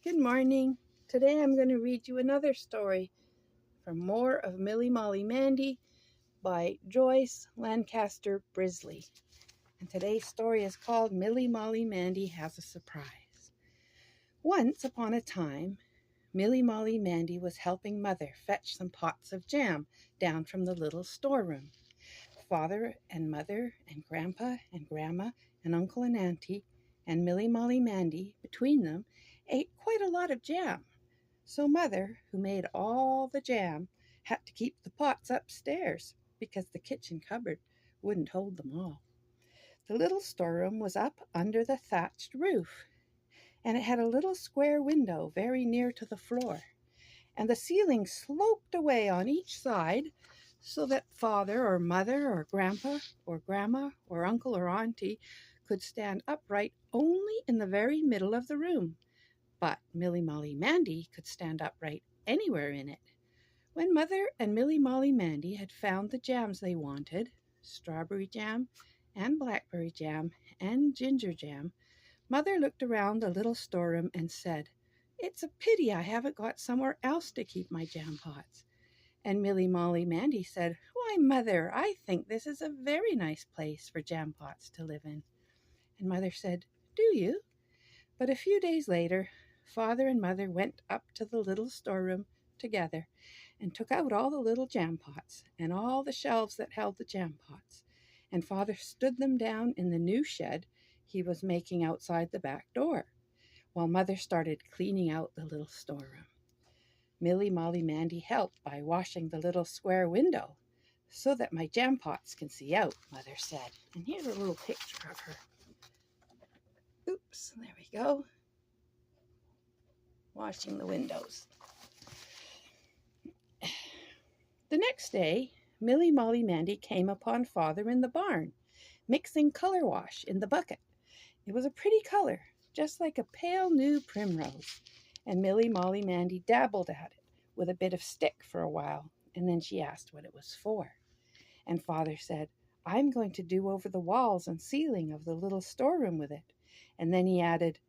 Good morning. Today I'm going to read you another story from more of Milly-Molly-Mandy by Joyce, Lankester, Brisley. And today's story is called Milly-Molly-Mandy Has a Surprise. Once upon a time, Milly-Molly-Mandy was helping Mother fetch some pots of jam down from the little storeroom. Father and Mother and Grandpa and Grandma and Uncle and Auntie and Milly-Molly-Mandy, between them, ate quite a lot of jam. So Mother, who made all the jam, had to keep the pots upstairs because the kitchen cupboard wouldn't hold them all. The little storeroom was up under the thatched roof, and it had a little square window very near to the floor, and the ceiling sloped away on each side so that Father or Mother or Grandpa or Grandma or Uncle or Auntie could stand upright only in the very middle of the room. But Milly-Molly-Mandy could stand upright anywhere in it. When Mother and Milly-Molly-Mandy had found the jams they wanted, strawberry jam and blackberry jam and ginger jam, Mother looked around the little storeroom and said, "It's a pity I haven't got somewhere else to keep my jam pots." And Milly-Molly-Mandy said, "Why, Mother, I think this is a very nice place for jam pots to live in." And Mother said, "Do you?" But a few days later, Father and Mother went up to the little storeroom together and took out all the little jam pots and all the shelves that held the jam pots. And Father stood them down in the new shed he was making outside the back door, while Mother started cleaning out the little storeroom. Milly-Molly-Mandy helped by washing the little square window so that my jam pots can see out, Mother said. And here's a little picture of her. Oops, there we go. Washing the windows. The next day, Milly-Molly-Mandy came upon Father in the barn, mixing color wash in the bucket. It was a pretty color, just like a pale new primrose, and Milly-Molly-Mandy dabbled at it with a bit of stick for a while, and then she asked what it was for. And Father said, "I'm going to do over the walls and ceiling of the little storeroom with it." And then he added,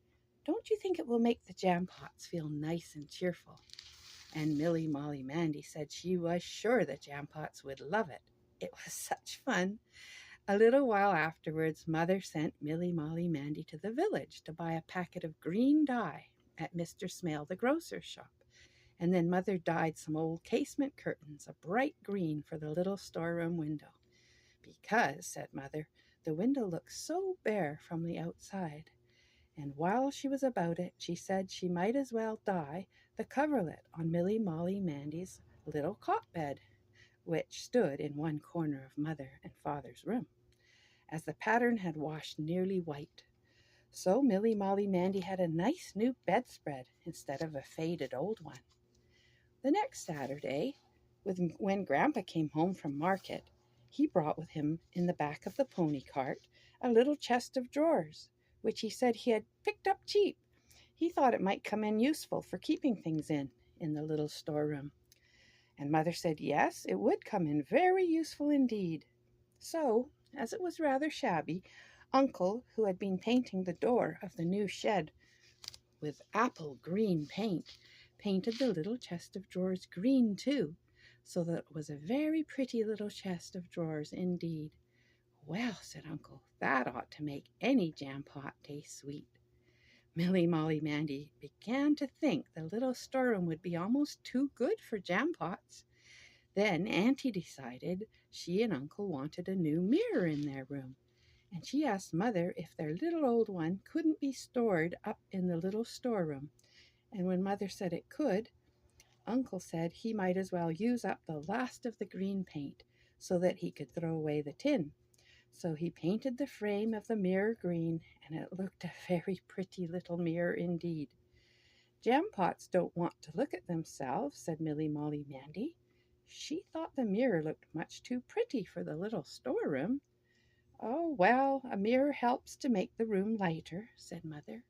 "Don't you think it will make the jam pots feel nice and cheerful?" And Milly-Molly-Mandy said she was sure the jam pots would love it. It was such fun. A little while afterwards, Mother sent Milly-Molly-Mandy to the village to buy a packet of green dye at Mr. Smale the grocer's shop. And then Mother dyed some old casement curtains a bright green for the little storeroom window. "Because," said Mother, "the window looks so bare from the outside." And while she was about it, she said she might as well dye the coverlet on Milly-Molly-Mandy's little cot bed, which stood in one corner of Mother and Father's room, as the pattern had washed nearly white. So Milly-Molly-Mandy had a nice new bedspread instead of a faded old one. The next Saturday, when Grandpa came home from market, he brought with him in the back of the pony cart a little chest of drawers, which he said he had picked up cheap. He thought it might come in useful for keeping things in the little storeroom. And Mother said yes, it would come in very useful indeed. So, as it was rather shabby, Uncle, who had been painting the door of the new shed with apple green paint, painted the little chest of drawers green too, so that it was a very pretty little chest of drawers indeed. "Well," said Uncle, "that ought to make any jam pot taste sweet." Milly-Molly-Mandy began to think the little storeroom would be almost too good for jam pots. Then Auntie decided she and Uncle wanted a new mirror in their room, and she asked Mother if their little old one couldn't be stored up in the little storeroom. And when Mother said it could, Uncle said he might as well use up the last of the green paint so that he could throw away the tin. So he painted the frame of the mirror green, and it looked a very pretty little mirror indeed. "Jam pots don't want to look at themselves," said Milly-Molly-Mandy. She thought the mirror looked much too pretty for the little storeroom. "Oh, well, a mirror helps to make the room lighter," said Mother.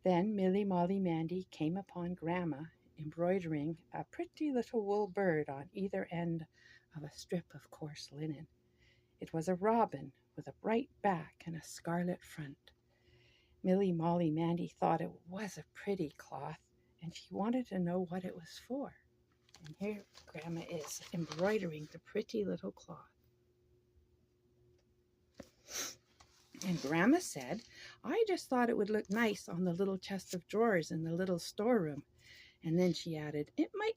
Then Milly-Molly-Mandy came upon Grandma embroidering a pretty little wool bird on either end of a strip of coarse linen. It was a robin with a bright back and a scarlet front. Milly-Molly-Mandy thought it was a pretty cloth, and she wanted to know what it was for. And here Grandma is embroidering the pretty little cloth. And Grandma said, I just thought it would look nice on the little chest of drawers in the little storeroom. And then she added, it might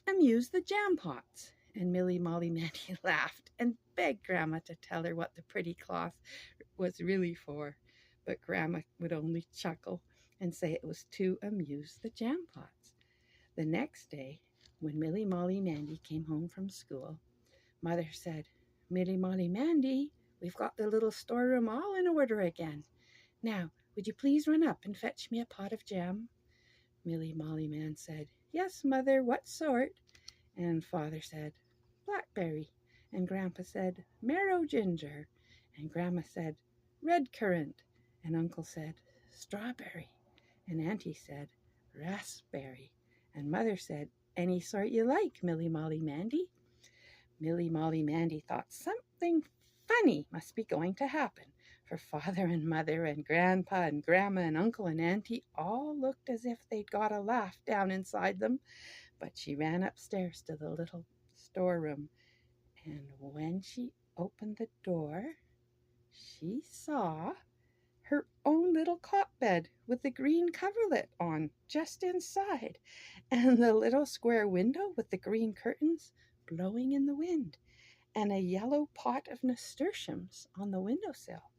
amuse the jam pots. And Milly-Molly-Mandy laughed and begged Grandma to tell her what the pretty cloth was really for. But Grandma would only chuckle and say it was to amuse the jam pots. The next day, when Milly-Molly-Mandy came home from school, Mother said, Milly-Molly-Mandy, we've got the little storeroom all in order again. Now, would you please run up and fetch me a pot of jam? Milly-Molly-Man said, yes, Mother, what sort? And Father said, blackberry. And Grandpa said, marrow ginger. And Grandma said, red currant. And Uncle said, strawberry. And Auntie said, raspberry. And Mother said, any sort you like, Milly-Molly-Mandy. Milly-Molly-Mandy thought something funny must be going to happen, for Father and Mother and Grandpa and Grandma and Uncle and Auntie all looked as if they'd got a laugh down inside them. But she ran upstairs to the little storeroom, and when she opened the door, she saw her own little cot bed with the green coverlet on just inside, and the little square window with the green curtains blowing in the wind, and a yellow pot of nasturtiums on the windowsill,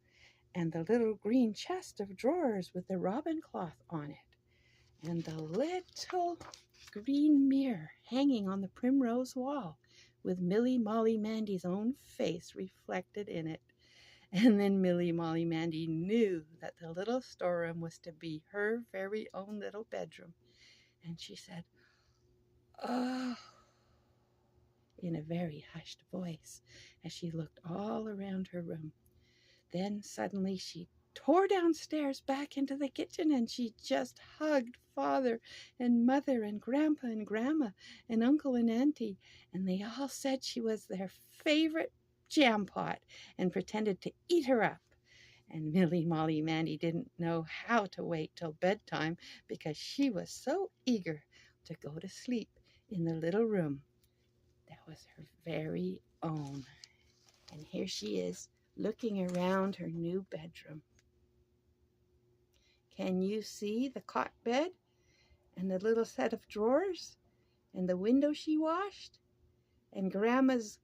and the little green chest of drawers with the robin cloth on it, and the little green mirror hanging on the primrose wall with Milly-Molly-Mandy's own face reflected in it. And then Milly-Molly-Mandy knew that the little storeroom was to be her very own little bedroom. And she said, oh, in a very hushed voice as she looked all around her room. Then suddenly she tore downstairs back into the kitchen, and she just hugged Father and Mother and Grandpa and Grandma and Uncle and Auntie, and they all said she was their favorite jam pot and pretended to eat her up. And Milly-Molly-Mandy didn't know how to wait till bedtime because she was so eager to go to sleep in the little room that was her very own. And here she is looking around her new bedroom. Can you see the cot bed and the little set of drawers and the window she washed and Grandma's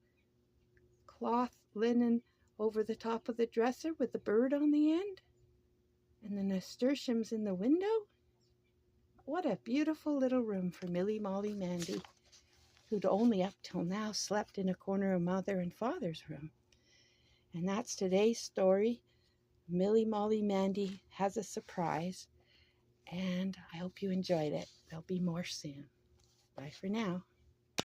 cloth linen over the top of the dresser with the bird on the end and the nasturtiums in the window? What a beautiful little room for Milly-Molly-Mandy, who'd only up till now slept in a corner of Mother and Father's room. And that's today's story. Milly-Molly-Mandy has a surprise, and I hope you enjoyed it. There'll be more soon. Bye for now.